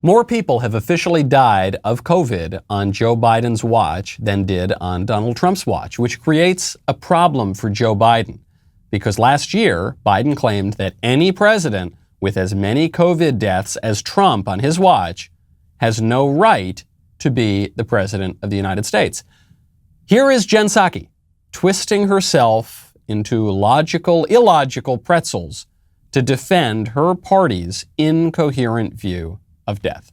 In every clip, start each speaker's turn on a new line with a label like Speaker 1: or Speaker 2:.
Speaker 1: More people have officially died of COVID on Joe Biden's watch than did on Donald Trump's watch, which creates a problem for Joe Biden. Because last year, Biden claimed that any president with as many COVID deaths as Trump on his watch has no right to be the president of the United States. Here is Jen Psaki twisting herself into illogical pretzels to defend her party's incoherent view of death.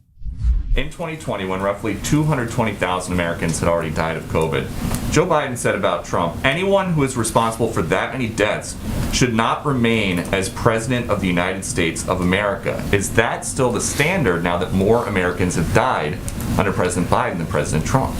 Speaker 2: In 2020, when roughly 220,000 Americans had already died of COVID, Joe Biden said about Trump, anyone who is responsible for that many deaths should not remain as president of the United States of America. Is that still the standard now that more Americans have died under President Biden than President Trump?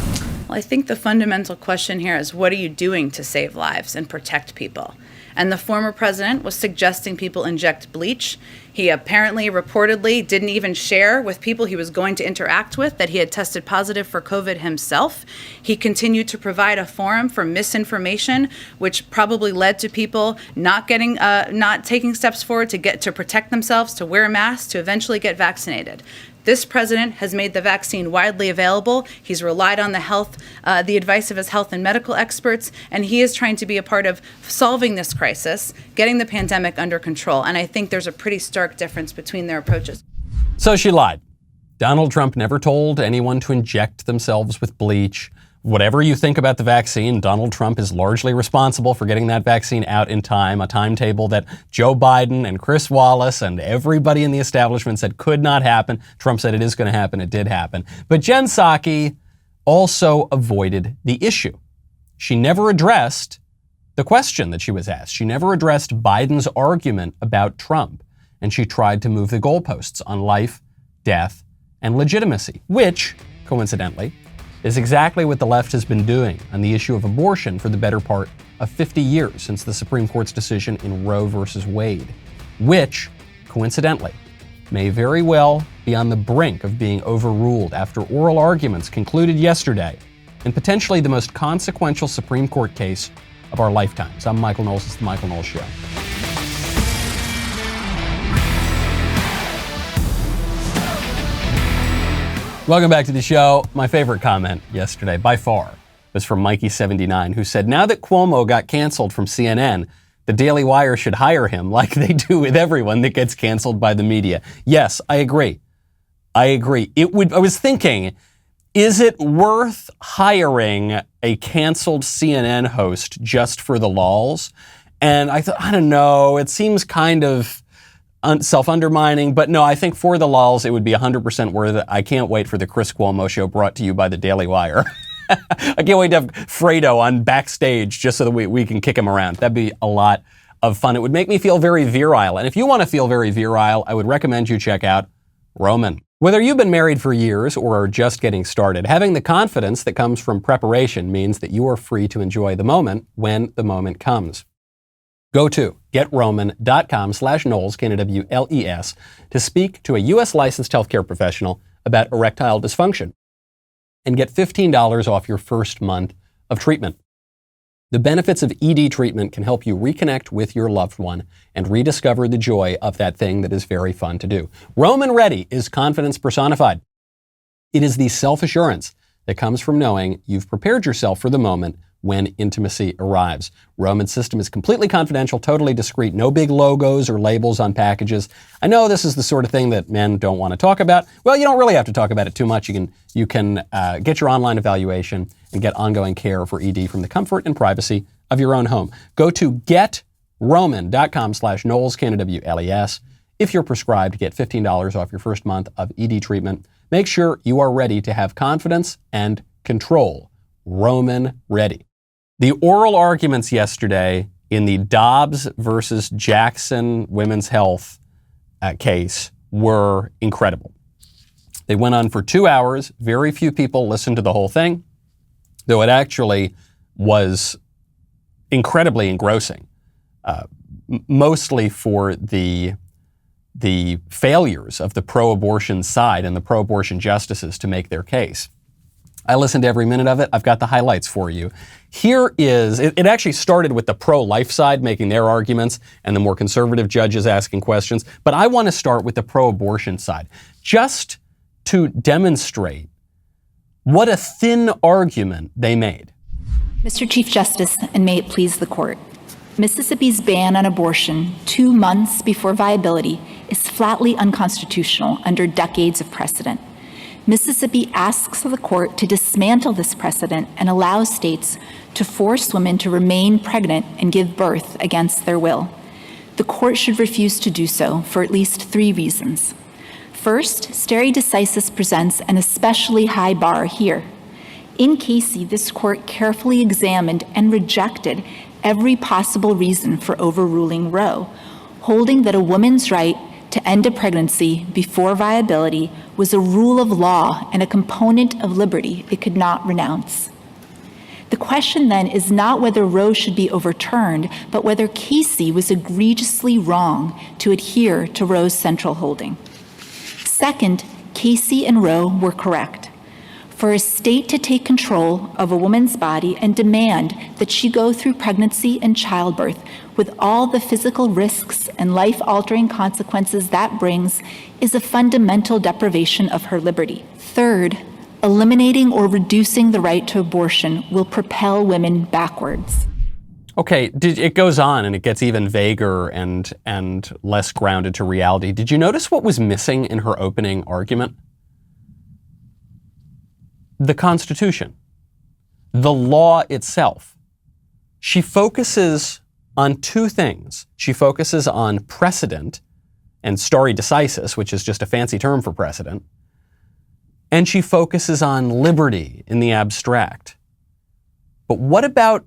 Speaker 3: Well, I think the fundamental question here is, what are you doing to save lives and protect people? And the former president was suggesting people inject bleach. He apparently, reportedly, didn't even share with people he was going to interact with that he had tested positive for COVID himself. He continued to provide a forum for misinformation, which probably led to people not taking steps forward to protect themselves, to wear masks, to eventually get vaccinated. This president has made the vaccine widely available. He's relied on the advice of his health and medical experts, and he is trying to be a part of solving this crisis, getting the pandemic under control. And I think there's a pretty stark difference between their approaches.
Speaker 1: So she lied. Donald Trump never told anyone to inject themselves with bleach. Whatever you think about the vaccine, Donald Trump is largely responsible for getting that vaccine out in time, a timetable that Joe Biden and Chris Wallace and everybody in the establishment said could not happen. Trump said it is going to happen. It did happen. But Jen Psaki also avoided the issue. She never addressed the question that she was asked. She never addressed Biden's argument about Trump. And she tried to move the goalposts on life, death, and legitimacy, which, coincidentally, is exactly what the left has been doing on the issue of abortion for the better part of 50 years since the Supreme Court's decision in Roe versus Wade, which, coincidentally, may very well be on the brink of being overruled after oral arguments concluded yesterday in potentially the most consequential Supreme Court case of our lifetimes. I'm Michael Knowles. It's The Michael Knowles Show. Welcome back to the show. My favorite comment yesterday, by far, was from Mikey79, who said, now that Cuomo got canceled from CNN, the Daily Wire should hire him like they do with everyone that gets canceled by the media. Yes, I agree. I was thinking, is it worth hiring a canceled CNN host just for the lulz? And I thought, I don't know, it seems kind of self-undermining, but no, I think for the lulz, it would be 100% worth it. I can't wait for the Chris Cuomo show brought to you by the Daily Wire. I can't wait to have Fredo on backstage just so that we can kick him around. That'd be a lot of fun. It would make me feel very virile. And if you want to feel very virile, I would recommend you check out Roman. Whether you've been married for years or are just getting started, having the confidence that comes from preparation means that you are free to enjoy the moment when the moment comes. Go to getroman.com/Knowles, Knowles, to speak to a U.S. licensed healthcare professional about erectile dysfunction and get $15 off your first month of treatment. The benefits of ED treatment can help you reconnect with your loved one and rediscover the joy of that thing that is very fun to do. Roman Ready is confidence personified. It is the self-assurance that comes from knowing you've prepared yourself for the moment when intimacy arrives. Roman's system is completely confidential, totally discreet, no big logos or labels on packages. I know this is the sort of thing that men don't want to talk about. Well, you don't really have to talk about it too much. You can get your online evaluation and get ongoing care for ED from the comfort and privacy of your own home. Go to getroman.com/Knowles, Knowles. If you're prescribed, get $15 off your first month of ED treatment. Make sure you are ready to have confidence and control. Roman Ready. The oral arguments yesterday in the Dobbs versus Jackson women's health case were incredible. They went on for 2 hours. Very few people listened to the whole thing, though it actually was incredibly engrossing, mostly for the failures of the pro-abortion side and the pro-abortion justices to make their case. I listened to every minute of it. I've got the highlights for you. Here is, it actually started with the pro-life side making their arguments and the more conservative judges asking questions, but I want to start with the pro-abortion side. Just to demonstrate what a thin argument they made.
Speaker 4: Mr. Chief Justice, and may it please the court, Mississippi's ban on abortion 2 months before viability is flatly unconstitutional under decades of precedent. Mississippi asks the court to dismantle this precedent and allow states to force women to remain pregnant and give birth against their will. The court should refuse to do so for at least 3 reasons. First, stare decisis presents an especially high bar here. In Casey, this court carefully examined and rejected every possible reason for overruling Roe, holding that a woman's right to end a pregnancy before viability was a rule of law and a component of liberty it could not renounce. The question then is not whether Roe should be overturned, but whether Casey was egregiously wrong to adhere to Roe's central holding. Second, Casey and Roe were correct. For a state to take control of a woman's body and demand that she go through pregnancy and childbirth with all the physical risks and life-altering consequences that brings is a fundamental deprivation of her liberty. Third, eliminating or reducing the right to abortion will propel women backwards.
Speaker 1: Okay, it goes on and it gets even vaguer and less grounded to reality. Did you notice what was missing in her opening argument? The Constitution, the law itself. She focuses on 2 things. She focuses on precedent and stare decisis, which is just a fancy term for precedent, and she focuses on liberty in the abstract. But what about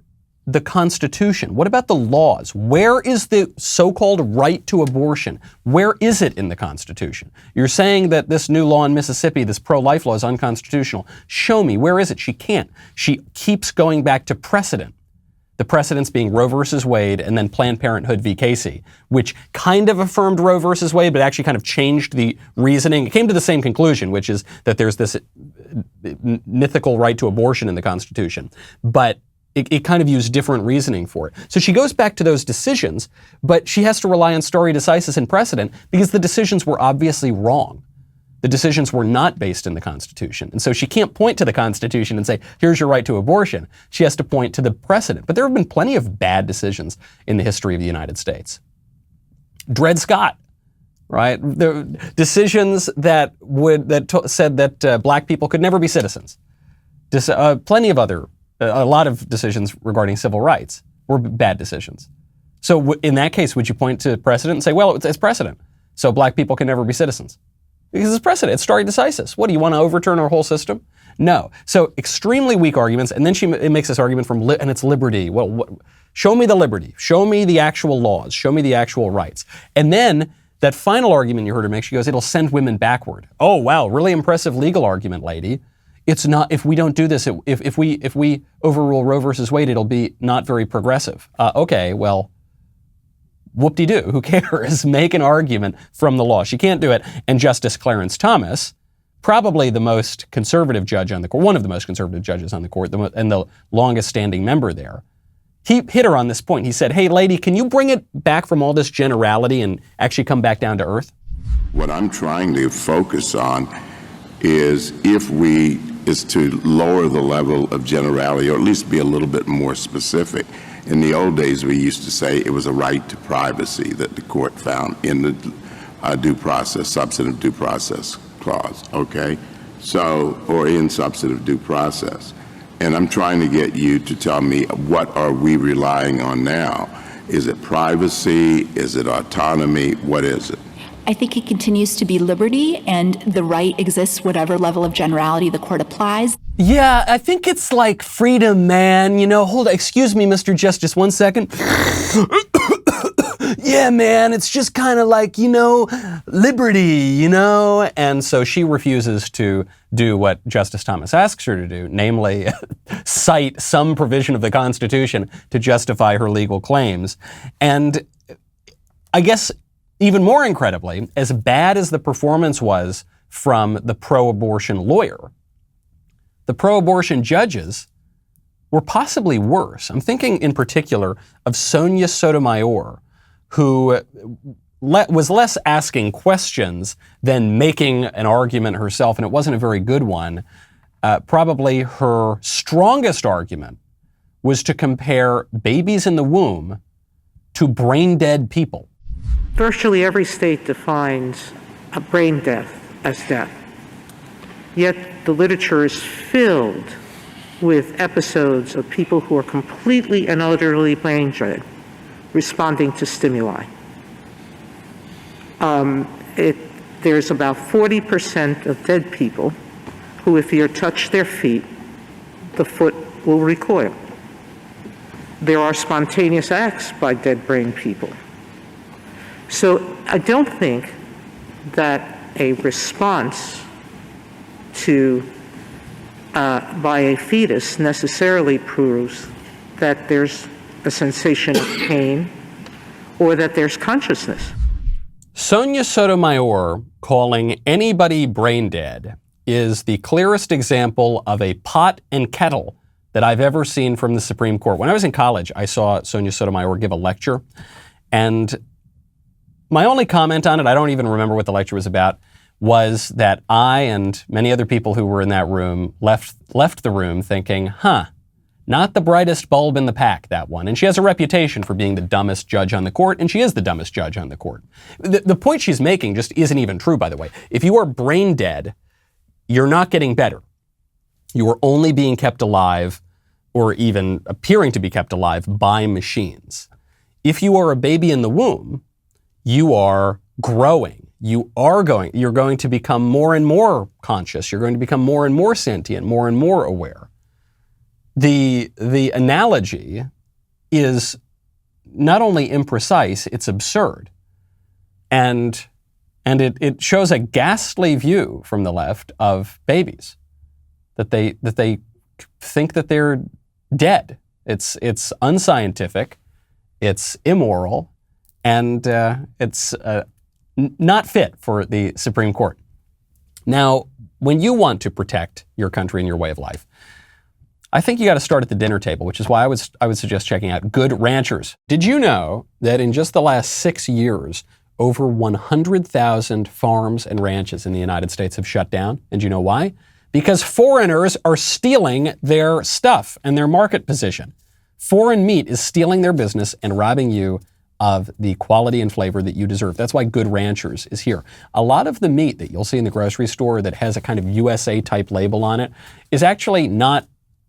Speaker 1: the Constitution? What about the laws? Where is the so-called right to abortion? Where is it in the Constitution? You're saying that this new law in Mississippi, this pro-life law, is unconstitutional. Show me. Where is it? She can't. She keeps going back to precedent. The precedents being Roe versus Wade and then Planned Parenthood v. Casey, which kind of affirmed Roe versus Wade, but actually kind of changed the reasoning. It came to the same conclusion, which is that there's this mythical right to abortion in the Constitution. But it kind of used different reasoning for it. So she goes back to those decisions, but she has to rely on stare decisis and precedent because the decisions were obviously wrong. The decisions were not based in the Constitution. And so she can't point to the Constitution and say, here's your right to abortion. She has to point to the precedent. But there have been plenty of bad decisions in the history of the United States. Dred Scott, right? The decisions that said that black people could never be citizens. Plenty of other a lot of decisions regarding civil rights were bad decisions. So in that case, would you point to precedent and say, well, it's precedent, so black people can never be citizens? Because it's precedent, it's stare decisis. What, do you want to overturn our whole system? No. So extremely weak arguments, and then it makes this argument and it's liberty. Well, show me the liberty. Show me the actual laws. Show me the actual rights. And then that final argument you heard her make, she goes, it'll send women backward. Oh, wow, really impressive legal argument, lady. It's not, if we don't do this, if we overrule Roe versus Wade, it'll be not very progressive. Okay, well, whoop-de-doo, who cares? Make an argument from the law. She can't do it. And Justice Clarence Thomas, probably the most conservative judge on the court, one of the most conservative judges on the court, and the longest standing member there, he hit her on this point. He said, hey, lady, can you bring it back from all this generality and actually come back down to earth?
Speaker 5: What I'm trying to focus on is to lower the level of generality, or at least be a little bit more specific. In the old days, we used to say it was a right to privacy that the court found in the due process, substantive due process clause, okay? So, or in substantive due process. And I'm trying to get you to tell me, what are we relying on now? Is it privacy? Is it autonomy? What is it?
Speaker 4: I think it continues to be liberty, and the right exists whatever level of generality the court applies.
Speaker 1: Yeah, I think it's like freedom, man. Hold on, excuse me, Mr. Justice, 1 second. Yeah, man, it's just kind of like, liberty, And so she refuses to do what Justice Thomas asks her to do, namely cite some provision of the Constitution to justify her legal claims. And I guess even more incredibly, as bad as the performance was from the pro-abortion lawyer, the pro-abortion judges were possibly worse. I'm thinking in particular of Sonia Sotomayor, who was less asking questions than making an argument herself, and it wasn't a very good one. Probably her strongest argument was to compare babies in the womb to brain-dead people.
Speaker 6: Virtually every state defines a brain death as death. Yet the literature is filled with episodes of people who are completely and utterly brain dead, responding to stimuli. There's about 40% of dead people who, if you touch their feet, the foot will recoil. There are spontaneous acts by dead brain people. So I don't think that a response to by a fetus necessarily proves that there's a sensation of pain or that there's consciousness.
Speaker 1: Sonia Sotomayor calling anybody brain dead is the clearest example of a pot and kettle that I've ever seen from the Supreme Court. When I was in college, I saw Sonia Sotomayor give a lecture, and my only comment on it, I don't even remember what the lecture was about, was that I and many other people who were in that room left the room thinking, not the brightest bulb in the pack, that one. And she has a reputation for being the dumbest judge on the court, and she is the dumbest judge on the court. The point she's making just isn't even true, by the way. If you are brain dead, you're not getting better. You are only being kept alive, or even appearing to be kept alive, by machines. If you are a baby in the womb, you are growing. You're going to become more and more conscious. You're going to become more and more sentient, more and more aware. The analogy is not only imprecise, it's absurd. And it shows a ghastly view from the left of babies, that they think that they're dead. It's unscientific, it's immoral, and it's not fit for the Supreme Court. Now, when you want to protect your country and your way of life, I think you got to start at the dinner table, which is why I would suggest checking out Good Ranchers. Did you know that in just the last 6 years, over 100,000 farms and ranches in the United States have shut down? And do you know why? Because foreigners are stealing their stuff and their market position. Foreign meat is stealing their business and robbing you of the quality and flavor that you deserve. That's why Good Ranchers is here. A lot of the meat that you'll see in the grocery store that has a kind of USA type label on it is actually not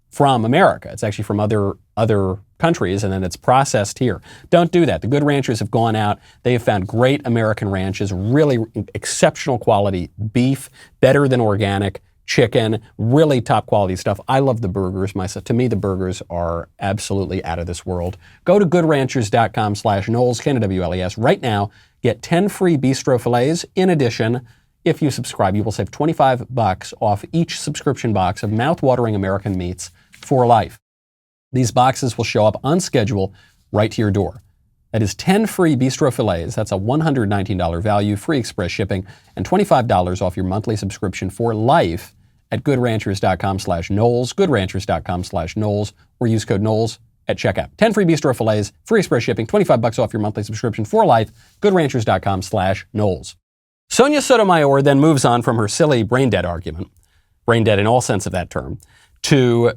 Speaker 1: from America. It's actually from other countries, and then it's processed here. Don't do that. The Good Ranchers have gone out. They have found great American ranches, really exceptional quality beef, better than organic, chicken, really top quality stuff. I love the burgers myself. To me, the burgers are absolutely out of this world. Go to goodranchers.com/Knowles, Knowles, right now. Get 10 free bistro fillets. In addition, if you subscribe, you will save $25 off each subscription box of mouth-watering American meats for life. These boxes will show up on schedule right to your door. That is 10 free bistro fillets. That's a $119 value, free express shipping, and $25 off your monthly subscription for life at goodranchers.com/Knowles, goodranchers.com/Knowles, or use code Knowles at checkout. 10 free bistro fillets, free express shipping, $25 off your monthly subscription for life, goodranchers.com/Knowles. Sonia Sotomayor then moves on from her silly brain dead argument, brain dead in all sense of that term, to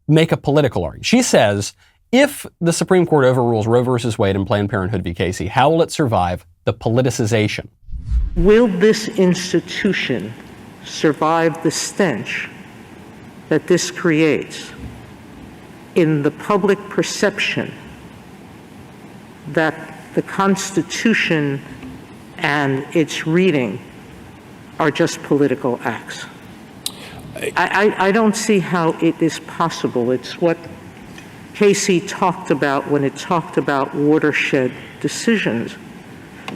Speaker 1: make a political argument. She says, if the Supreme Court overrules Roe versus Wade and Planned Parenthood v. Casey, how will it survive the politicization?
Speaker 6: Will this institution survive the stench that this creates in the public perception that the Constitution and its reading are just political acts? I don't see how it is possible. It's what Casey talked about when it talked about watershed decisions.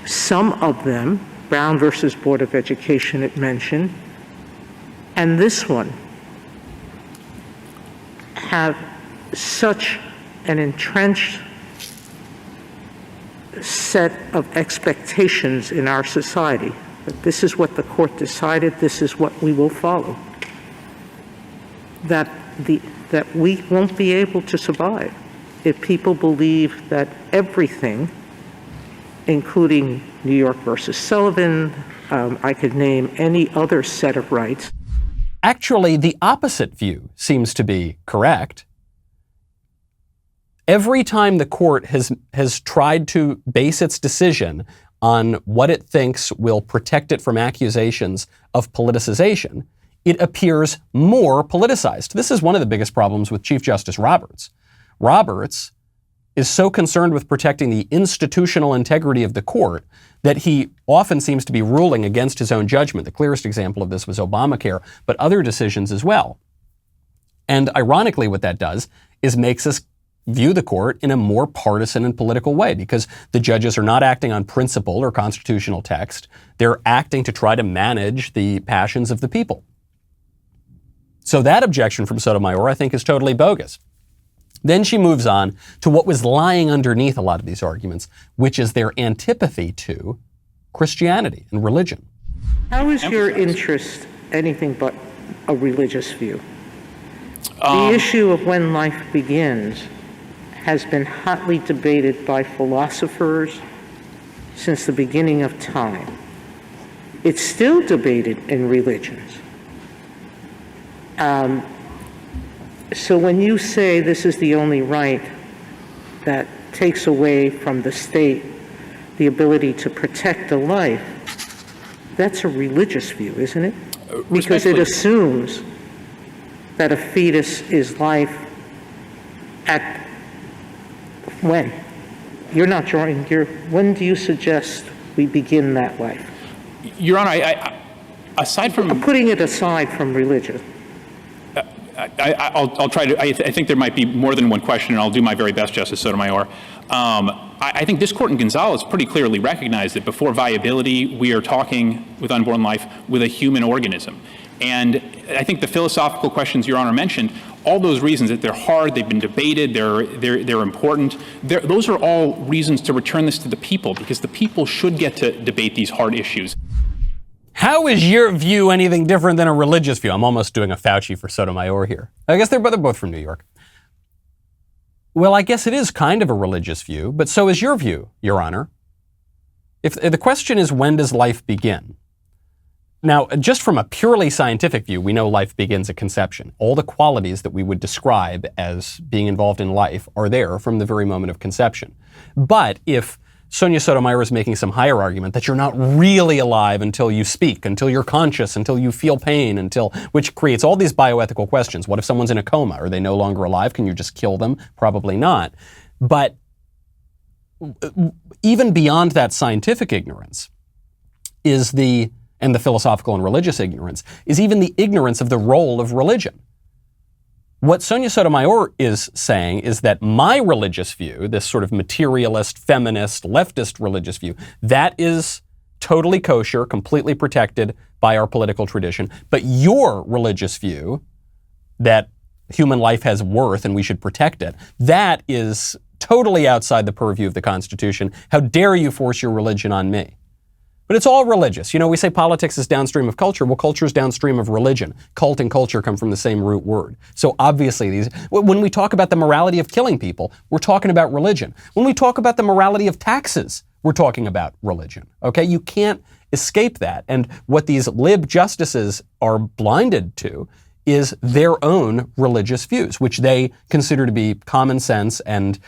Speaker 6: Some of them, Brown versus Board of Education it mentioned, and this one, have such an entrenched set of expectations in our society that this is what the court decided, this is what we will follow, that we won't be able to survive if people believe that everything including New York versus Sullivan. I could name any other set of rights.
Speaker 1: Actually, the opposite view seems to be correct. Every time the court has tried to base its decision on what it thinks will protect it from accusations of politicization, it appears more politicized. This is one of the biggest problems with Chief Justice Roberts. Roberts is so concerned with protecting the institutional integrity of the court that he often seems to be ruling against his own judgment. The clearest example of this was Obamacare, but other decisions as well. And ironically, what that does is makes us view the court in a more partisan and political way, because the judges are not acting on principle or constitutional text. They're acting to try to manage the passions of the people. So that objection from Sotomayor, I think, is totally bogus. Then she moves on to what was lying underneath a lot of these arguments, which is their antipathy to Christianity and religion.
Speaker 6: How is your interest anything but a religious view? The issue of when life begins has been hotly debated by philosophers since the beginning of time. It's still debated in religions. So when you say this is the only right that takes away from the state the ability to protect a life, that's a religious view, isn't it? Because it assumes that a fetus is life at when? You're not drawing when do you suggest we begin that life?
Speaker 7: Your Honor, aside from...
Speaker 6: I'm putting it aside from religion.
Speaker 7: I'll try to, I think there might be more than one question, and I'll do my very best, Justice Sotomayor. I think this court in Gonzalez pretty clearly recognized that before viability, we are talking with unborn life with a human organism. And I think the philosophical questions Your Honor mentioned, all those reasons that they're hard, they've been debated, they're important, those are all reasons to return this to the people, because the people should get to debate these hard issues.
Speaker 1: How is your view anything different than a religious view? I'm almost doing a Fauci for Sotomayor here. I guess they're both from New York. Well, I guess it is kind of a religious view, but so is your view, Your Honor. If the question is, when does life begin? Now, just from a purely scientific view, we know life begins at conception. All the qualities that we would describe as being involved in life are there from the very moment of conception. But if Sonia Sotomayor is making some higher argument that you're not really alive until you speak, until you're conscious, until you feel pain, which creates all these bioethical questions. What if someone's in a coma? Are they no longer alive? Can you just kill them? Probably not. But even beyond that scientific ignorance and the philosophical and religious ignorance is even the ignorance of the role of religion. What Sonia Sotomayor is saying is that my religious view, this sort of materialist, feminist, leftist religious view, that is totally kosher, completely protected by our political tradition. But your religious view, that human life has worth and we should protect it, that is totally outside the purview of the Constitution. How dare you force your religion on me? But it's all religious. You know, we say politics is downstream of culture. Well, culture is downstream of religion. Cult and culture come from the same root word. So obviously when we talk about the morality of killing people, we're talking about religion. When we talk about the morality of taxes, we're talking about religion. Okay? You can't escape that. And what these lib justices are blinded to is their own religious views, which they consider to be common sense and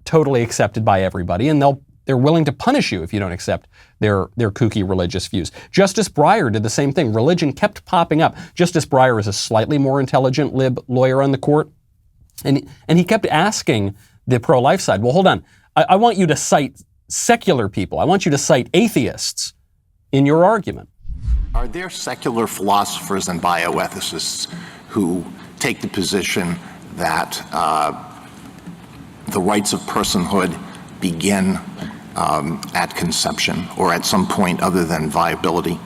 Speaker 1: totally accepted by everybody. And they're willing to punish you if you don't accept their kooky religious views. Justice Breyer did the same thing. Religion kept popping up. Justice Breyer is a slightly more intelligent lib lawyer on the court. And he kept asking the pro-life side, well, hold on. I want you to cite secular people. I want you to cite atheists in your argument.
Speaker 8: Are there secular philosophers and bioethicists who take the position that the rights of personhood begin at conception or at some point other than viability?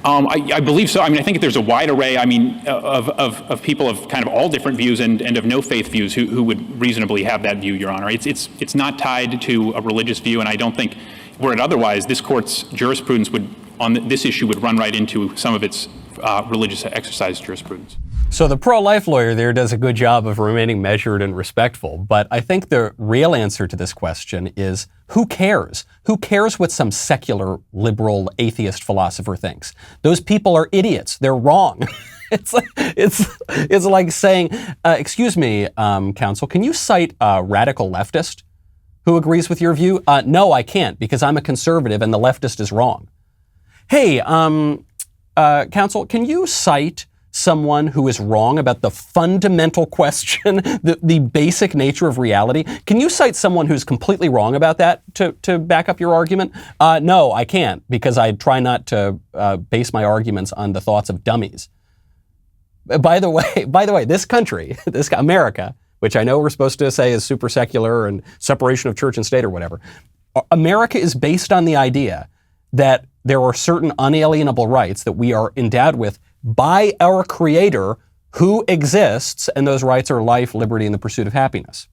Speaker 7: I believe so. I mean, I think there's a wide array, of people of kind of all different views and of no faith views who would reasonably have that view, Your Honor. It's not tied to a religious view, and I don't think, were it otherwise, this court's jurisprudence on this issue would run right into some of its religious exercise jurisprudence.
Speaker 1: So the pro-life lawyer there does a good job of remaining measured and respectful, but I think the real answer to this question is, who cares? Who cares what some secular, liberal, atheist philosopher thinks? Those people are idiots. They're wrong. It's like saying, excuse me, counsel, can you cite a radical leftist who agrees with your view? No, I can't, because I'm a conservative and the leftist is wrong. Hey, counsel, can you cite someone who is wrong about the fundamental question, the basic nature of reality? Can you cite someone who's completely wrong about that to back up your argument? No, I can't, because I try not to base my arguments on the thoughts of dummies. By the way, this country, America, which I know we're supposed to say is super secular and separation of church and state or whatever, America is based on the idea that there are certain unalienable rights that we are endowed with by our Creator, who exists, and those rights are life, liberty, and the pursuit of happiness.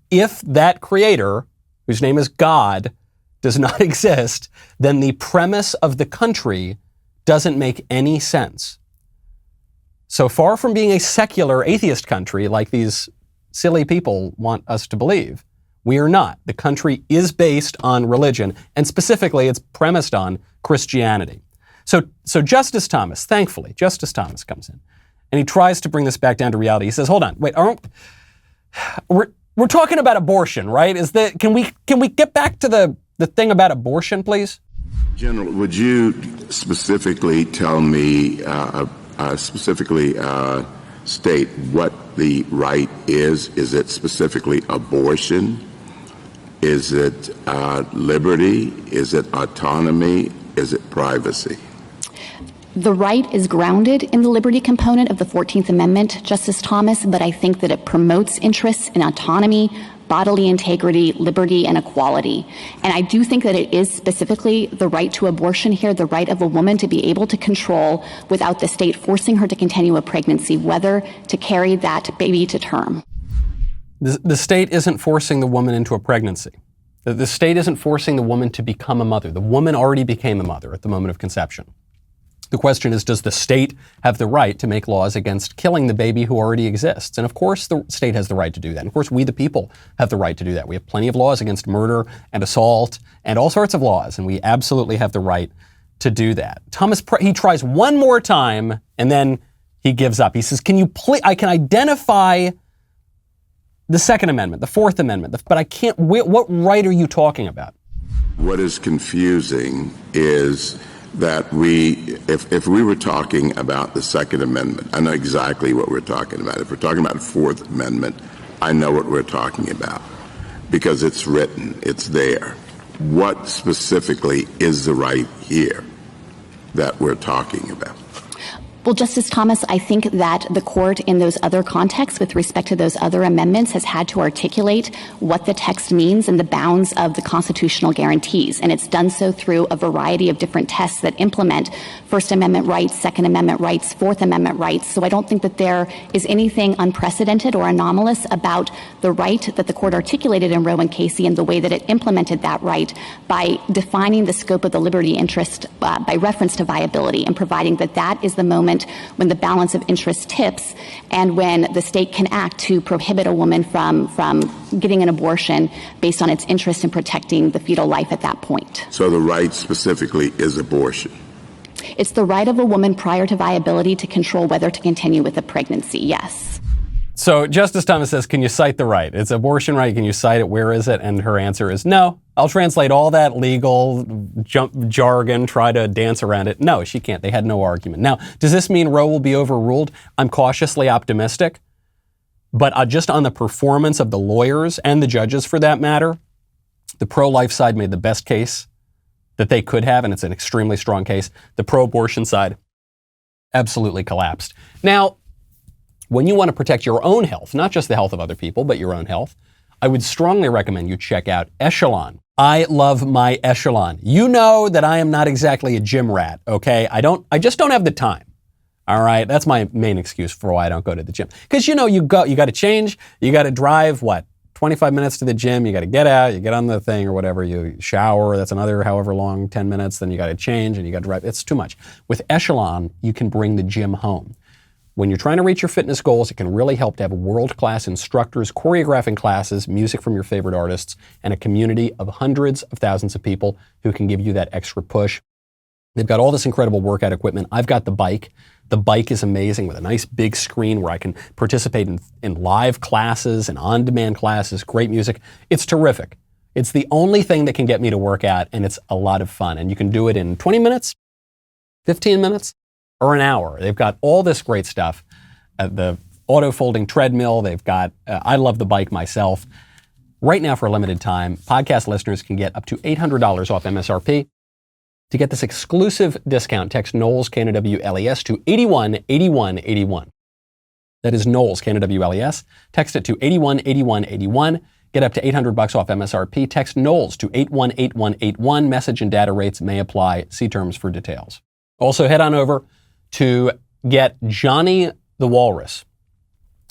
Speaker 1: If that Creator, whose name is God, does not exist, then the premise of the country doesn't make any sense. So far from being a secular atheist country like these silly people want us to believe, we are not. The country is based on religion, and specifically it's premised on Christianity. So Justice Thomas, thankfully, Justice Thomas comes in, and he tries to bring this back down to reality. He says, hold on, wait, we're talking about abortion, right? Can we get back to the thing about abortion, please?
Speaker 5: General, would you specifically tell me, state what the right is? Is it specifically abortion? Is it liberty? Is it autonomy? Is it privacy?
Speaker 9: The right is grounded in the liberty component of the 14th Amendment, Justice Thomas, but I think that it promotes interests in autonomy, bodily integrity, liberty, and equality. And I do think that it is specifically the right to abortion here, the right of a woman to be able to control without the state forcing her to continue a pregnancy, whether to carry that baby to term.
Speaker 1: The state isn't forcing the woman into a pregnancy. The state isn't forcing the woman to become a mother. The woman already became a mother at the moment of conception. The question is, does the state have the right to make laws against killing the baby who already exists? And of course the state has the right to do that. And of course we the people have the right to do that. We have plenty of laws against murder and assault and all sorts of laws, and we absolutely have the right to do that. Thomas, he tries one more time and then he gives up. He says, can you please, I can identify the Second Amendment, the Fourth Amendment, but I can't, what right are you talking about?
Speaker 5: What is confusing is that if we were talking about the Second Amendment, I know exactly what we're talking about. If we're talking about the Fourth Amendment, I know what we're talking about because it's written, it's there. What specifically is the right here that we're talking about?
Speaker 9: Well, Justice Thomas, I think that the court in those other contexts with respect to those other amendments has had to articulate what the text means and the bounds of the constitutional guarantees. And it's done so through a variety of different tests that implement First Amendment rights, Second Amendment rights, Fourth Amendment rights. So I don't think that there is anything unprecedented or anomalous about the right that the court articulated in Roe and Casey and the way that it implemented that right by defining the scope of the liberty interest by reference to viability and providing that that is the moment when the balance of interest tips and when the state can act to prohibit a woman from getting an abortion based on its interest in protecting the fetal life at that point.
Speaker 5: So the right specifically is abortion?
Speaker 9: It's the right of a woman prior to viability to control whether to continue with a pregnancy, yes.
Speaker 1: So Justice Thomas says, can you cite the right? It's abortion right. Can you cite it? Where is it? And her answer is no. I'll translate all that legal jargon, try to dance around it. No, she can't. They had no argument. Now, does this mean Roe will be overruled? I'm cautiously optimistic. But just on the performance of the lawyers and the judges for that matter, the pro-life side made the best case that they could have, and it's an extremely strong case. The pro-abortion side absolutely collapsed. Now, when you want to protect your own health, not just the health of other people, but your own health, I would strongly recommend you check out Echelon. I love my Echelon. You know that I am not exactly a gym rat, okay? I just don't have the time. All right, that's my main excuse for why I don't go to the gym. Because you got to change, you got to drive, 25 minutes to the gym, you got to get out, you get on the thing or whatever, you shower, that's another however long, 10 minutes, then you got to change and you got to drive. It's too much. With Echelon, you can bring the gym home. When you're trying to reach your fitness goals, it can really help to have world-class instructors choreographing classes, music from your favorite artists, and a community of hundreds of thousands of people who can give you that extra push. They've got all this incredible workout equipment. I've got the bike. The bike is amazing with a nice big screen where I can participate in live classes and on-demand classes, great music. It's terrific. It's the only thing that can get me to work out, and it's a lot of fun. And you can do it in 20 minutes, 15 minutes, or an hour. They've got all this great stuff. The auto-folding treadmill. They've got, I love the bike myself. Right now, for a limited time, podcast listeners can get up to $800 off MSRP. To get this exclusive discount, text Knowles, K-N-O-W-L-E-S, to 818181. That is Knowles, K-N-O-W-L-E-S. Text it to 818181. Get up to $800 off MSRP. Text Knowles to 818181. Message and data rates may apply. See terms for details. Also, head on over to get Johnny the Walrus.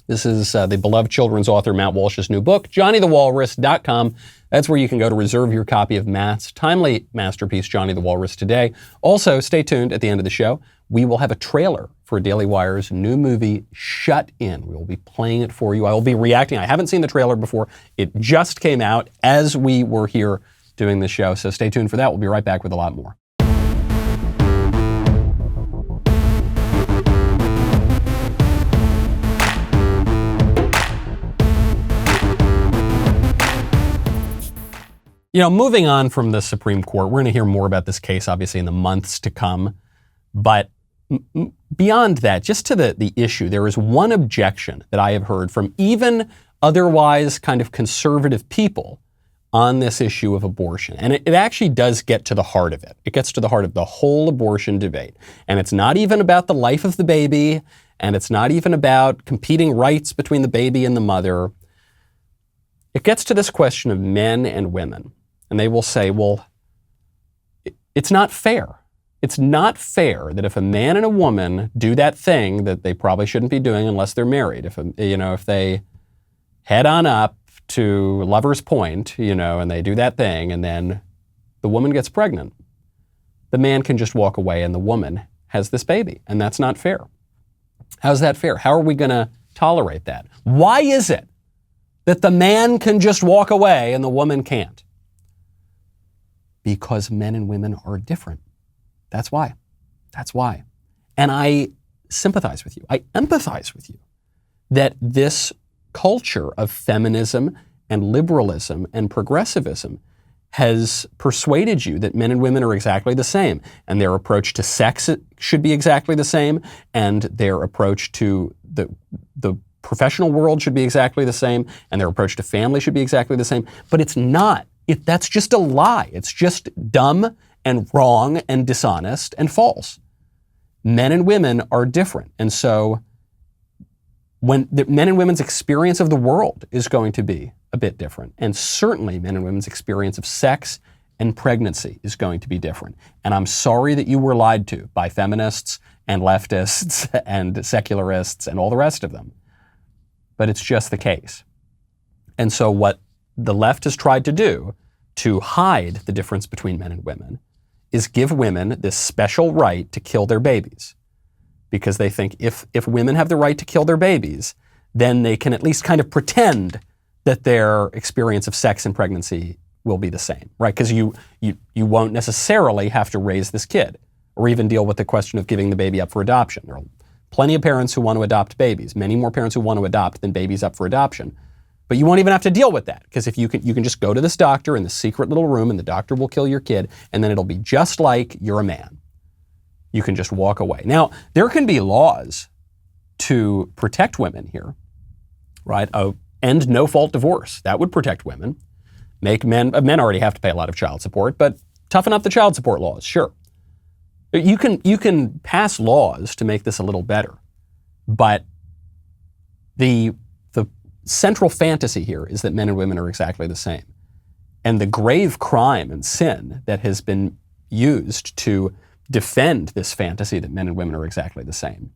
Speaker 1: This is the beloved children's author Matt Walsh's new book, JohnnyTheWalrus.com. That's where you can go to reserve your copy of Matt's timely masterpiece, Johnny the Walrus, today. Also, stay tuned at the end of the show. We will have a trailer for Daily Wire's new movie, Shut In. We will be playing it for you. I will be reacting. I haven't seen the trailer before. It just came out as we were here doing the show, so stay tuned for that. We'll be right back with a lot more. You know, moving on from the Supreme Court, we're going to hear more about this case, obviously, in the months to come. But beyond that, just to the issue, there is one objection that I have heard from even otherwise kind of conservative people on this issue of abortion. And it actually does get to the heart of it. It gets to the heart of the whole abortion debate. And it's not even about the life of the baby, and it's not even about competing rights between the baby and the mother. It gets to this question of men and women. And they will say, well, it's not fair. It's not fair that if a man and a woman do that thing that they probably shouldn't be doing unless they're married, if they head on up to Lover's Point, and they do that thing, and then the woman gets pregnant, the man can just walk away and the woman has this baby, and that's not fair. How's that fair? How are we going to tolerate that? Why is it that the man can just walk away and the woman can't? Because men and women are different. That's why. That's why. And I sympathize with you. I empathize with you that this culture of feminism and liberalism and progressivism has persuaded you that men and women are exactly the same, and their approach to sex should be exactly the same, and their approach to the professional world should be exactly the same, and their approach to family should be exactly the same. But it's not. That's just a lie. It's just dumb and wrong and dishonest and false. Men and women are different. And so when the men and women's experience of the world is going to be a bit different. And certainly men and women's experience of sex and pregnancy is going to be different. And I'm sorry that you were lied to by feminists and leftists and secularists and all the rest of them. But it's just the case. And so what the left has tried to do to hide the difference between men and women is give women this special right to kill their babies. Because they think if women have the right to kill their babies, then they can at least kind of pretend that their experience of sex and pregnancy will be the same, right? Because you won't necessarily have to raise this kid or even deal with the question of giving the baby up for adoption. There are plenty of parents who want to adopt babies, many more parents who want to adopt than babies up for adoption. But you won't even have to deal with that, because if you can just go to this doctor in the secret little room and the doctor will kill your kid, and then it'll be just like you're a man. You can just walk away. Now, there can be laws to protect women here, right? End no-fault divorce. That would protect women. Make men already have to pay a lot of child support, but toughen up the child support laws, sure. You can pass laws to make this a little better, but the central fantasy here is that men and women are exactly the same. And the grave crime and sin that has been used to defend this fantasy that men and women are exactly the same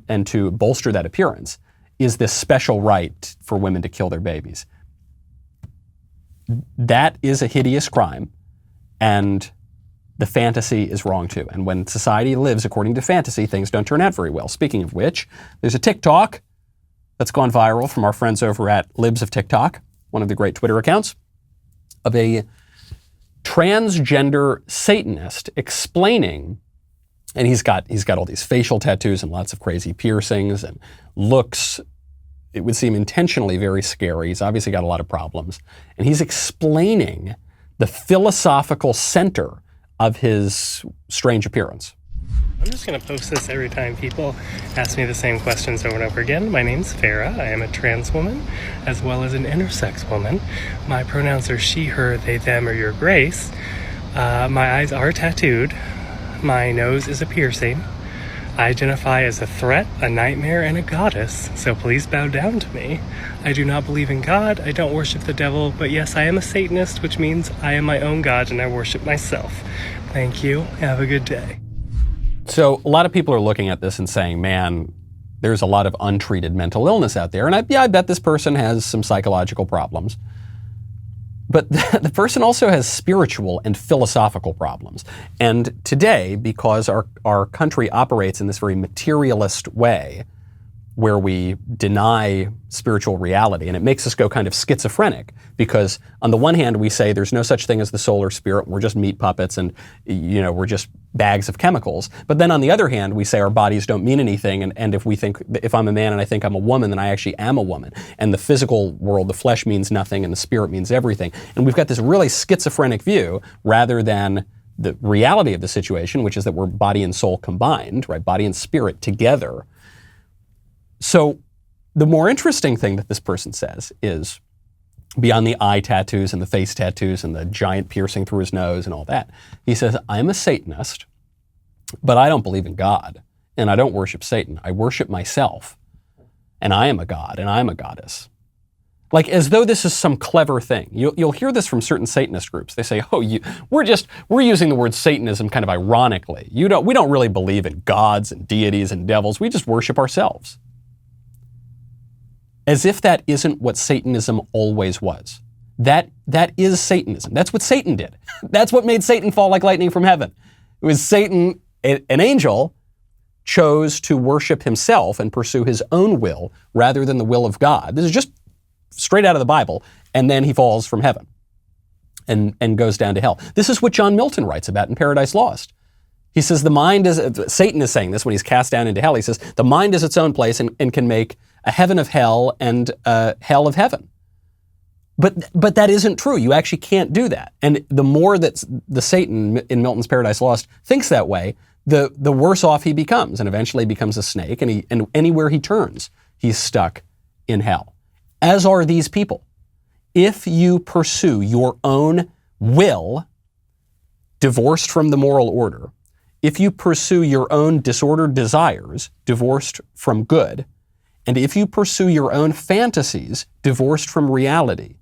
Speaker 1: and to bolster that appearance is this special right for women to kill their babies. That is a hideous crime, and the fantasy is wrong too. And when society lives according to fantasy, things don't turn out very well. Speaking of which, there's a TikTok that's gone viral from our friends over at Libs of TikTok, one of the great Twitter accounts, of a transgender Satanist explaining, and he's got all these facial tattoos and lots of crazy piercings and looks, it would seem intentionally very scary. He's obviously got a lot of problems. And he's explaining the philosophical center of his strange appearance.
Speaker 10: I'm just going to post this every time people ask me the same questions over and over again. My name's Farah. I am a trans woman as well as an intersex woman. My pronouns are she, her, they, them, or your grace. My eyes are tattooed. My nose is a piercing. I identify as a threat, a nightmare, and a goddess, so please bow down to me. I do not believe in God, I don't worship the devil, but yes, I am a Satanist, which means I am my own God and I worship myself. Thank you. Have a good day.
Speaker 1: So a lot of people are looking at this and saying, man, there's a lot of untreated mental illness out there. And I bet this person has some psychological problems. But the person also has spiritual and philosophical problems. And today, because our country operates in this very materialist way, where we deny spiritual reality, and it makes us go kind of schizophrenic, because on the one hand we say there's no such thing as the soul or spirit, we're just meat puppets and we're just bags of chemicals. But then on the other hand we say our bodies don't mean anything, and if I'm a man and I think I'm a woman, then I actually am a woman. And the physical world, the flesh means nothing and the spirit means everything. And we've got this really schizophrenic view rather than the reality of the situation, which is that we're body and soul combined, right? Body and spirit together. So the more interesting thing that this person says is, beyond the eye tattoos and the face tattoos and the giant piercing through his nose and all that, he says, I'm a Satanist, but I don't believe in God, and I don't worship Satan. I worship myself, and I am a god, and I'm a goddess. Like, as though this is some clever thing. You'll hear this from certain Satanist groups. They say, we're using the word Satanism kind of ironically. We don't really believe in gods and deities and devils. We just worship ourselves. As if that isn't what Satanism always was. That is Satanism. That's what Satan did. That's what made Satan fall like lightning from heaven. It was Satan, an angel, chose to worship himself and pursue his own will rather than the will of God. This is just straight out of the Bible. And then he falls from heaven and goes down to hell. This is what John Milton writes about in Paradise Lost. He says Satan is saying this when he's cast down into hell. He says the mind is its own place and can make a heaven of hell and a hell of heaven. But that isn't true. You actually can't do that. And the more that the Satan in Milton's Paradise Lost thinks that way, the worse off he becomes, and eventually becomes a snake, and anywhere he turns, he's stuck in hell. As are these people. If you pursue your own will, divorced from the moral order, if you pursue your own disordered desires, divorced from good, and if you pursue your own fantasies, divorced from reality,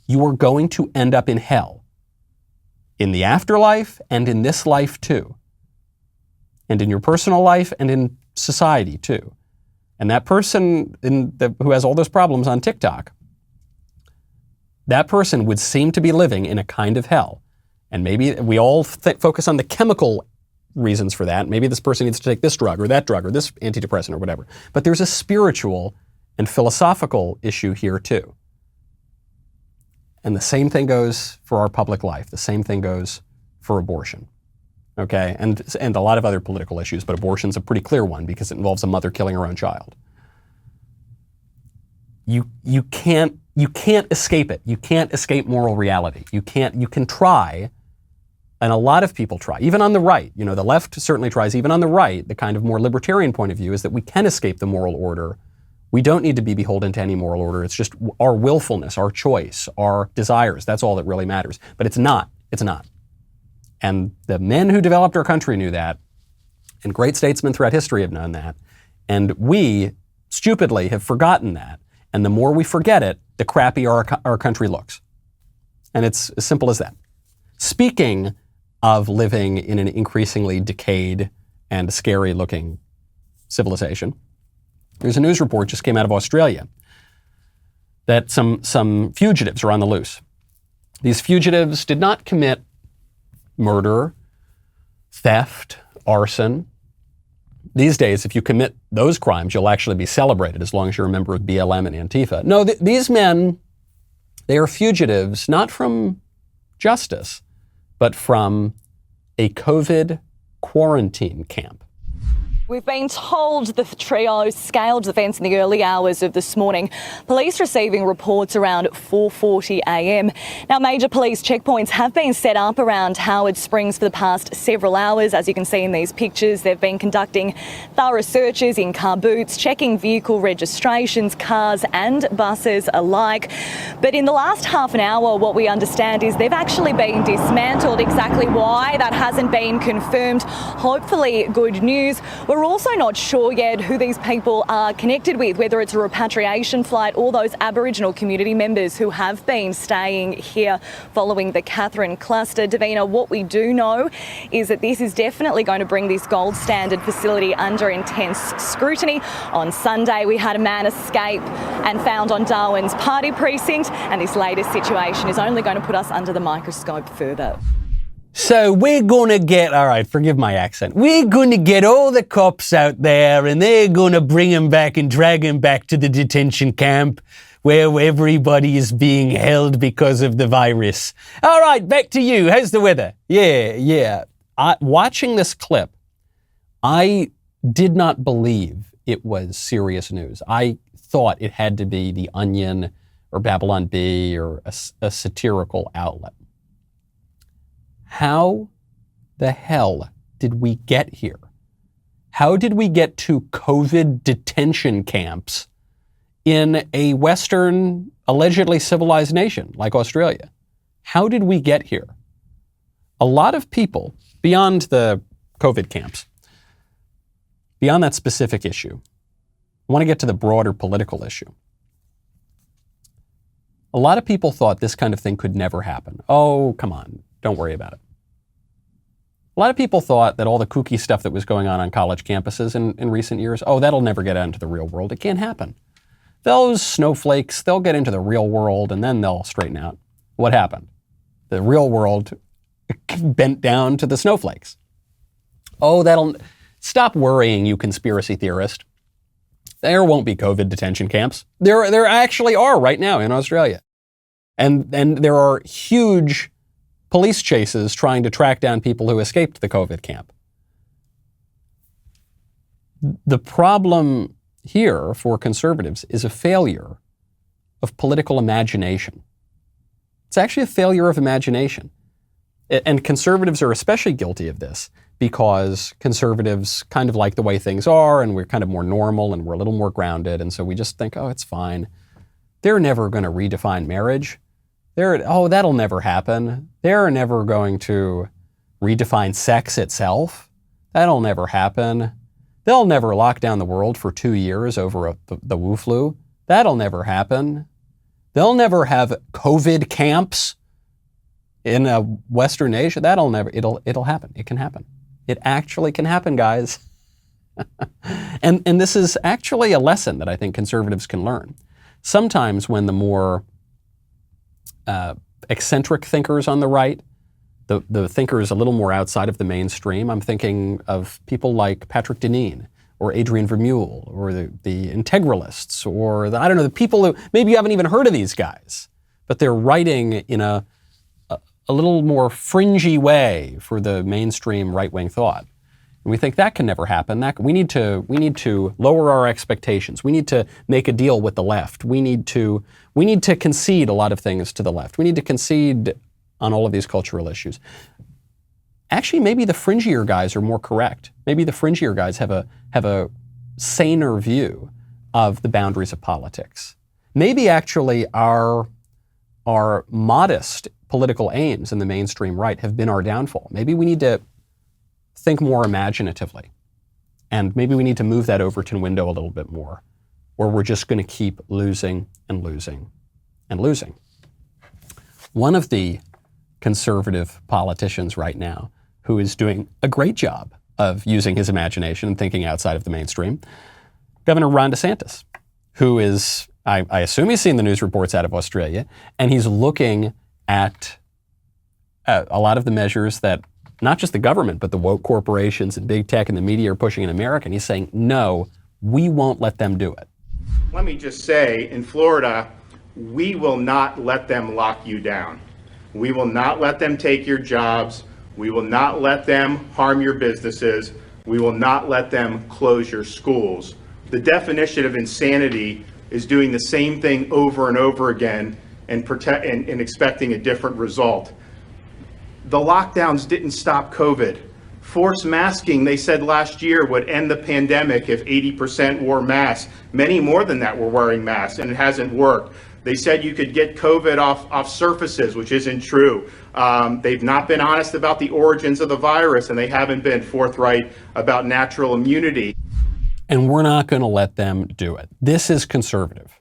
Speaker 1: you are going to end up in hell. In the afterlife and in this life too. And in your personal life and in society too. And that person who has all those problems on TikTok, that person would seem to be living in a kind of hell. And maybe we all focus on the chemical reasons for that. Maybe this person needs to take this drug or this antidepressant or whatever. But there's a spiritual and philosophical issue here too. And the same thing goes for our public life. The same thing goes for abortion. Okay? And a lot of other political issues, but abortion's a pretty clear one because it involves a mother killing her own child. You can't escape it. You can't escape moral reality. You can try. And a lot of people try, even on the right. The left certainly tries, even on the right. The kind of more libertarian point of view is that we can escape the moral order. We don't need to be beholden to any moral order. It's just our willfulness, our choice, our desires. That's all that really matters. But it's not. It's not. And the men who developed our country knew that. And great statesmen throughout history have known that. And we, stupidly, have forgotten that. And the more we forget it, the crappier our country looks. And it's as simple as that. Speaking of living in an increasingly decayed and scary-looking civilization, there's a news report just came out of Australia that some fugitives are on the loose. These fugitives did not commit murder theft, arson. These days, if you commit those crimes, you'll actually be celebrated as long as you're a member of BLM and Antifa. No, these men, they are fugitives, not from justice, but from a COVID quarantine camp.
Speaker 11: We've been told the trio scaled the fence in the early hours of this morning. Police receiving reports around 4:40 a.m. Now, major police checkpoints have been set up around Howard Springs for the past several hours. As you can see in these pictures, they've been conducting thorough searches in car boots, checking vehicle registrations, cars and buses alike. But in the last half an hour, what we understand is they've actually been dismantled. Exactly why, that hasn't been confirmed. Hopefully good news. We're also not sure yet who these people are connected with, whether it's a repatriation flight or those Aboriginal community members who have been staying here following the Catherine cluster. Davina, what we do know is that this is definitely going to bring this gold standard facility under intense scrutiny. On Sunday, we had a man escape and found on Darwin's party precinct, and this latest situation is only going to put us under the microscope further.
Speaker 1: So we're going to get, all right, forgive my accent, we're going to get all the cops out there and they're going to bring them back and drag them back to the detention camp where everybody is being held because of the virus. All right, back to you. How's the weather? Yeah. Watching this clip, I did not believe it was serious news. I thought it had to be The Onion or Babylon Bee or a satirical outlet. How the hell did we get here? How did we get to COVID detention camps in a Western, allegedly civilized nation like Australia? How did we get here? A lot of people, beyond the COVID camps, beyond that specific issue, I want to get to the broader political issue. A lot of people thought this kind of thing could never happen. Oh, come on, don't worry about it. A lot of people thought that all the kooky stuff that was going on college campuses in recent years, oh, that'll never get out into the real world. It can't happen. Those snowflakes, they'll get into the real world and then they'll straighten out. What happened? The real world bent down to the snowflakes. Oh, stop worrying, you conspiracy theorist. There won't be COVID detention camps. There actually are right now in Australia. And there are huge police chases trying to track down people who escaped the COVID camp. The problem here for conservatives is a failure of political imagination. It's actually a failure of imagination. And conservatives are especially guilty of this because conservatives kind of like the way things are and we're kind of more normal and we're a little more grounded. And so we just think, oh, it's fine. They're never going to redefine marriage. That'll never happen. They're never going to redefine sex itself. That'll never happen. They'll never lock down the world for 2 years over the Wu flu. That'll never happen. They'll never have COVID camps in a Western nation. It'll happen. It can happen. It actually can happen, guys. and this is actually a lesson that I think conservatives can learn. Sometimes when the more eccentric thinkers on the right, the thinkers a little more outside of the mainstream. I'm thinking of people like Patrick Deneen or Adrian Vermeule or the integralists or the people who maybe you haven't even heard of these guys, but they're writing in a little more fringy way for the mainstream right-wing thought. And we think that can never happen. We need to lower our expectations. We need to make a deal with the left. We need to concede a lot of things to the left. We need to concede on all of these cultural issues. Actually, maybe the fringier guys are more correct. Maybe the fringier guys have a saner view of the boundaries of politics. Maybe actually our modest political aims in the mainstream right have been our downfall. Maybe we need to think more imaginatively. And maybe we need to move that Overton window a little bit more, or we're just going to keep losing and losing and losing. One of the conservative politicians right now who is doing a great job of using his imagination and thinking outside of the mainstream, Governor Ron DeSantis, who is, I assume he's seen the news reports out of Australia, and he's looking at a lot of the measures that not just the government, but the woke corporations and big tech and the media are pushing in America. And he's saying, no, we won't let them do it.
Speaker 12: Let me just say, in Florida, we will not let them lock you down. We will not let them take your jobs. We will not let them harm your businesses. We will not let them close your schools. The definition of insanity is doing the same thing over and over again and expecting a different result. The lockdowns didn't stop COVID. Forced masking, they said last year, would end the pandemic if 80% wore masks. Many more than that were wearing masks, and it hasn't worked. They said you could get COVID off surfaces, which isn't true. They've not been honest about the origins of the virus, and they haven't been forthright about natural immunity.
Speaker 1: And we're not going to let them do it. This is conservative.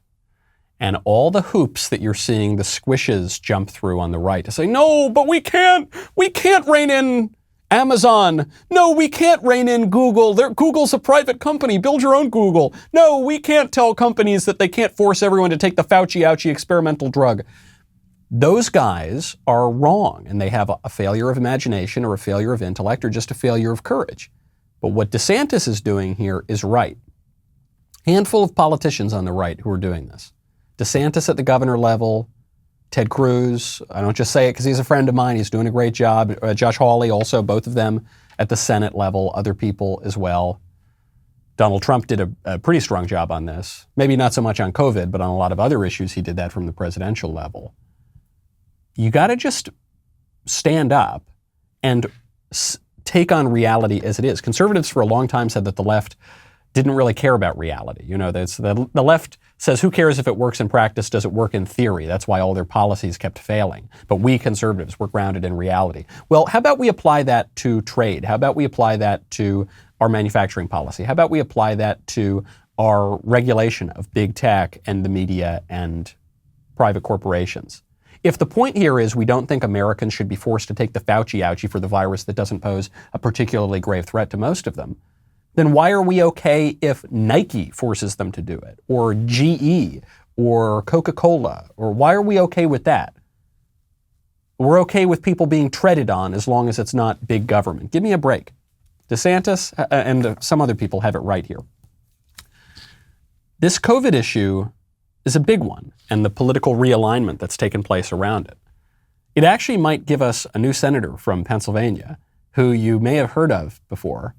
Speaker 1: And all the hoops that you're seeing the squishes jump through on the right to say, no, but we can't rein in Amazon. No, we can't rein in Google. Google's a private company. Build your own Google. No, we can't tell companies that they can't force everyone to take the Fauci-ouchie experimental drug. Those guys are wrong, and they have a failure of imagination or a failure of intellect or just a failure of courage. But what DeSantis is doing here is right. Handful of politicians on the right who are doing this. DeSantis at the governor level, Ted Cruz, I don't just say it because he's a friend of mine, he's doing a great job. Josh Hawley also, both of them at the Senate level, other people as well. Donald Trump did a pretty strong job on this. Maybe not so much on COVID, but on a lot of other issues he did that from the presidential level. You got to just stand up and take on reality as it is. Conservatives for a long time said that the left didn't really care about reality. You know, the left says, who cares if it works in practice? Does it work in theory? That's why all their policies kept failing. But we conservatives were grounded in reality. Well, how about we apply that to trade? How about we apply that to our manufacturing policy? How about we apply that to our regulation of big tech and the media and private corporations? If the point here is we don't think Americans should be forced to take the Fauci-ouchie for the virus that doesn't pose a particularly grave threat to most of them, then why are we okay if Nike forces them to do it, or GE, or Coca-Cola, or why are we okay with that? We're okay with people being treaded on as long as it's not big government. Give me a break. DeSantis and some other people have it right here. This COVID issue is a big one, and the political realignment that's taken place around it. It actually might give us a new senator from Pennsylvania, who you may have heard of before.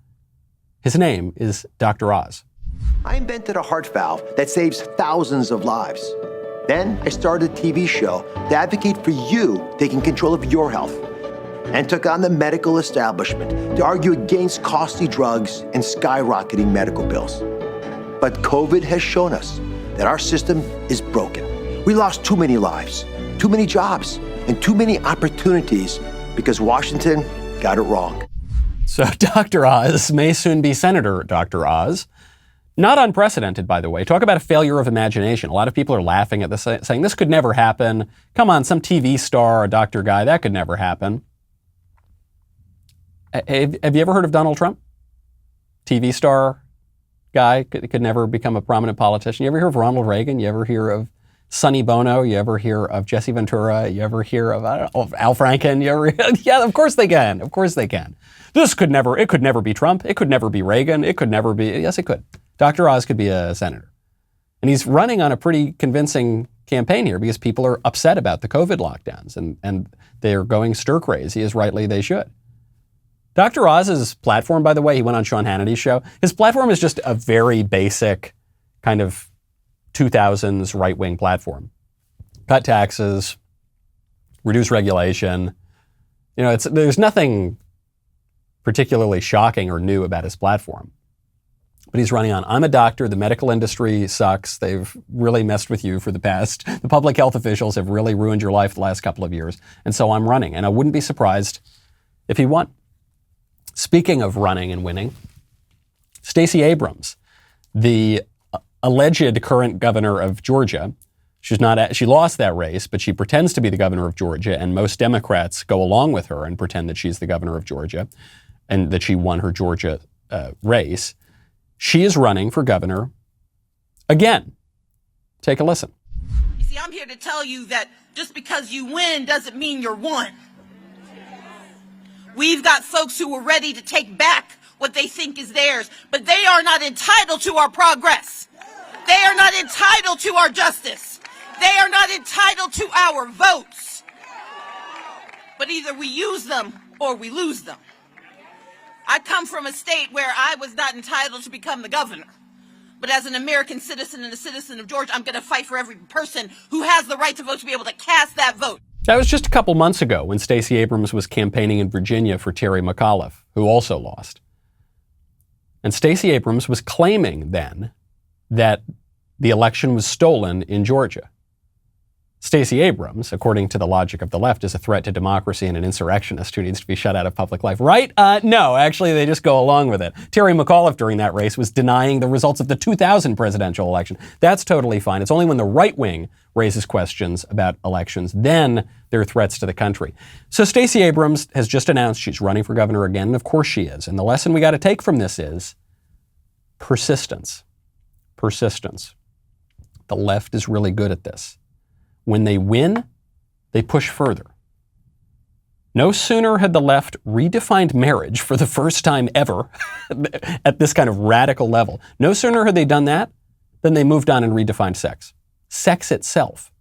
Speaker 1: His name is Dr. Oz.
Speaker 13: I invented a heart valve that saves thousands of lives. Then I started a TV show to advocate for you taking control of your health, and took on the medical establishment to argue against costly drugs and skyrocketing medical bills. But COVID has shown us that our system is broken. We lost too many lives, too many jobs, and too many opportunities because Washington got it wrong.
Speaker 1: So Dr. Oz may soon be Senator Dr. Oz. Not unprecedented, by the way. Talk about a failure of imagination. A lot of people are laughing at this, saying this could never happen. Come on, some TV star, a doctor guy, that could never happen. Have you ever heard of Donald Trump? TV star guy, could never become a prominent politician. You ever hear of Ronald Reagan? You ever hear of Sonny Bono? You ever hear of Jesse Ventura? You ever hear of, I don't know, of Al Franken? Yeah, of course they can. Of course they can. It could never be Trump. It could never be Reagan. It could never be, yes, it could. Dr. Oz could be a senator. And he's running on a pretty convincing campaign here because people are upset about the COVID lockdowns and they're going stir crazy, as rightly they should. Dr. Oz's platform, by the way, he went on Sean Hannity's show. His platform is just a very basic kind of 2000s right-wing platform. Cut taxes, reduce regulation. You know, there's nothing particularly shocking or new about his platform. But he's running on, I'm a doctor, the medical industry sucks, they've really messed with you for the past, the public health officials have really ruined your life the last couple of years, and so I'm running. And I wouldn't be surprised if he won. Speaking of running and winning, Stacey Abrams, the alleged current governor of Georgia, she lost that race, but she pretends to be the governor of Georgia, and most Democrats go along with her and pretend that she's the governor of Georgia and that she won her Georgia race. She is running for governor again. Take a listen.
Speaker 14: You see, I'm here to tell you that just because you win doesn't mean you're won. We've got folks who are ready to take back what they think is theirs, but they are not entitled to our progress. They are not entitled to our justice. They are not entitled to our votes. But either we use them or we lose them. I come from a state where I was not entitled to become the governor. But as an American citizen and a citizen of Georgia, I'm going to fight for every person who has the right to vote to be able to cast that vote.
Speaker 1: That was just a couple months ago when Stacey Abrams was campaigning in Virginia for Terry McAuliffe, who also lost. And Stacey Abrams was claiming then that the election was stolen in Georgia. Stacey Abrams, according to the logic of the left, is a threat to democracy and an insurrectionist who needs to be shut out of public life. Right? No, actually, they just go along with it. Terry McAuliffe during that race was denying the results of the 2000 presidential election. That's totally fine. It's only when the right wing raises questions about elections, then there are threats to the country. So Stacey Abrams has just announced she's running for governor again, and of course she is. And the lesson we got to take from this is persistence. Persistence. The left is really good at this. When they win, they push further. No sooner had the left redefined marriage for the first time ever at this kind of radical level. No sooner had they done that than they moved on and redefined sex. Sex itself.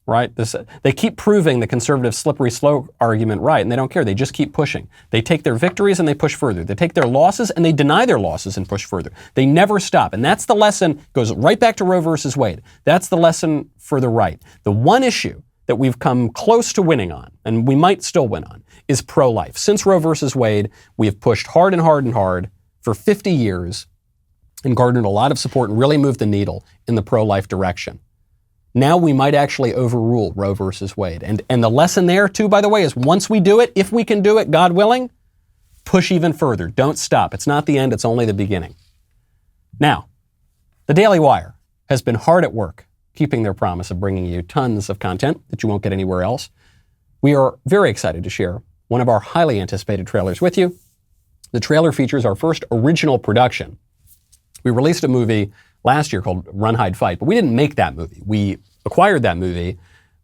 Speaker 1: Right? They keep proving the conservative slippery slope argument right, and they don't care. They just keep pushing. They take their victories and they push further. They take their losses and they deny their losses and push further. They never stop. And that's the lesson, goes right back to Roe versus Wade. That's the lesson for the right. The one issue that we've come close to winning on, and we might still win on, is pro-life. Since Roe versus Wade, we have pushed hard and hard and hard for 50 years and garnered a lot of support and really moved the needle in the pro-life direction. Now we might actually overrule Roe versus Wade. And the lesson there, too, by the way, is once we do it, if we can do it, God willing, push even further. Don't stop. It's not the end. It's only the beginning. Now, the Daily Wire has been hard at work keeping their promise of bringing you tons of content that you won't get anywhere else. We are very excited to share one of our highly anticipated trailers with you. The trailer features our first original production. We released a movie last year called Run, Hide, Fight, but we didn't make that movie. We acquired that movie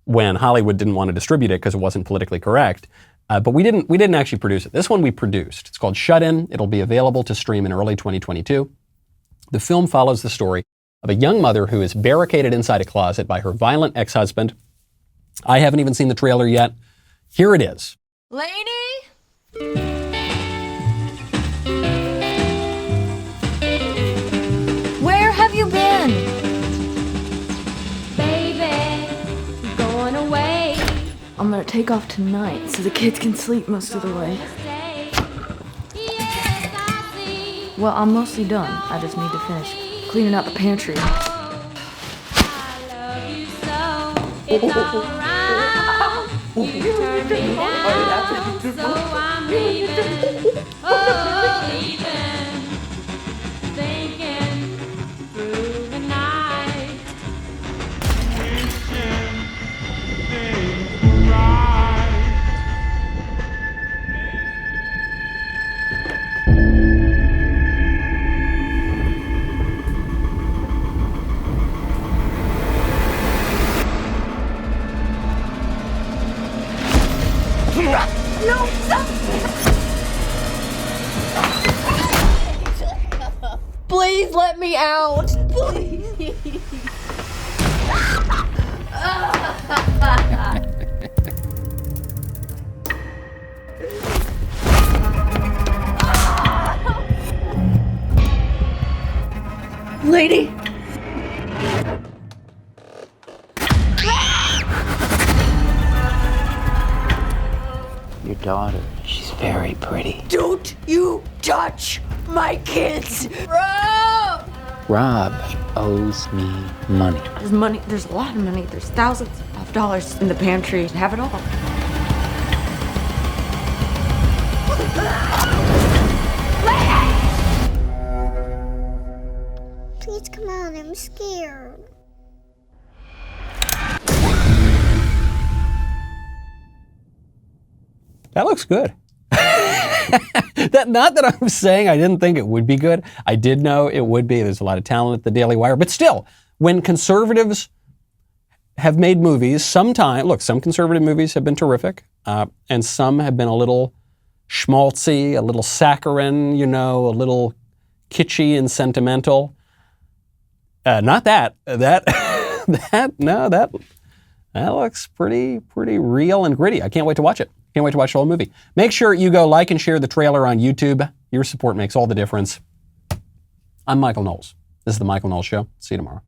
Speaker 1: when Hollywood didn't want to distribute it because it wasn't politically correct. But we didn't actually produce it. This one we produced. It's called Shut In. It'll be available to stream in early 2022. The film follows the story of a young mother who is barricaded inside a closet by her violent ex-husband. I haven't even seen the trailer yet. Here it is.
Speaker 15: Lainey? Where have you been?
Speaker 16: Baby, I'm going away.
Speaker 15: I'm gonna take off tonight so the kids can sleep most of the way. Well, I'm mostly done. I just need to finish cleaning out the pantry.
Speaker 16: It's all around. You turn me down, so I'm leaving. Oh, leaving. Thinking through the night. Wishing things were right.
Speaker 15: No, stop! Please let me out! Please! Lady!
Speaker 17: Your daughter, she's very pretty.
Speaker 15: Don't you touch my kids! Rob!
Speaker 17: Rob owes me money.
Speaker 15: There's a lot of money. There's thousands of dollars in the pantry. Have it all.
Speaker 16: Please come out, I'm scared.
Speaker 1: That looks good. Not that I'm saying I didn't think it would be good. I did know it would be. There's a lot of talent at the Daily Wire. But still, when conservatives have made movies, some conservative movies have been terrific. and some have been a little schmaltzy, a little saccharine, a little kitschy and sentimental. Not that. That looks pretty real and gritty. I can't wait to watch it. Can't wait to watch the whole movie. Make sure you go like and share the trailer on YouTube. Your support makes all the difference. I'm Michael Knowles. This is The Michael Knowles Show. See you tomorrow.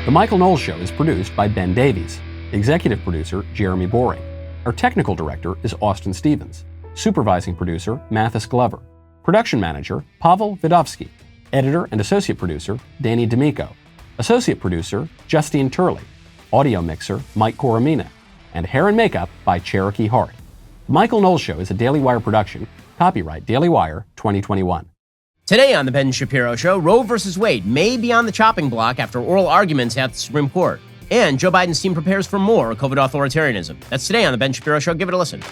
Speaker 1: The Michael Knowles Show is produced by Ben Davies. Executive producer, Jeremy Boring. Our technical director is Austin Stevens. Supervising producer, Mathis Glover. Production manager, Pavel Vidovsky. Editor and associate producer, Danny D'Amico. Associate producer, Justine Turley. Audio mixer, Mike Coromina. And hair and makeup by Cherokee Hart. The Michael Knowles Show is a Daily Wire production. Copyright Daily Wire 2021.
Speaker 18: Today on The Ben Shapiro Show, Roe v. Wade may be on the chopping block after oral arguments at the Supreme Court. And Joe Biden's team prepares for more COVID authoritarianism. That's today on The Ben Shapiro Show. Give it a listen.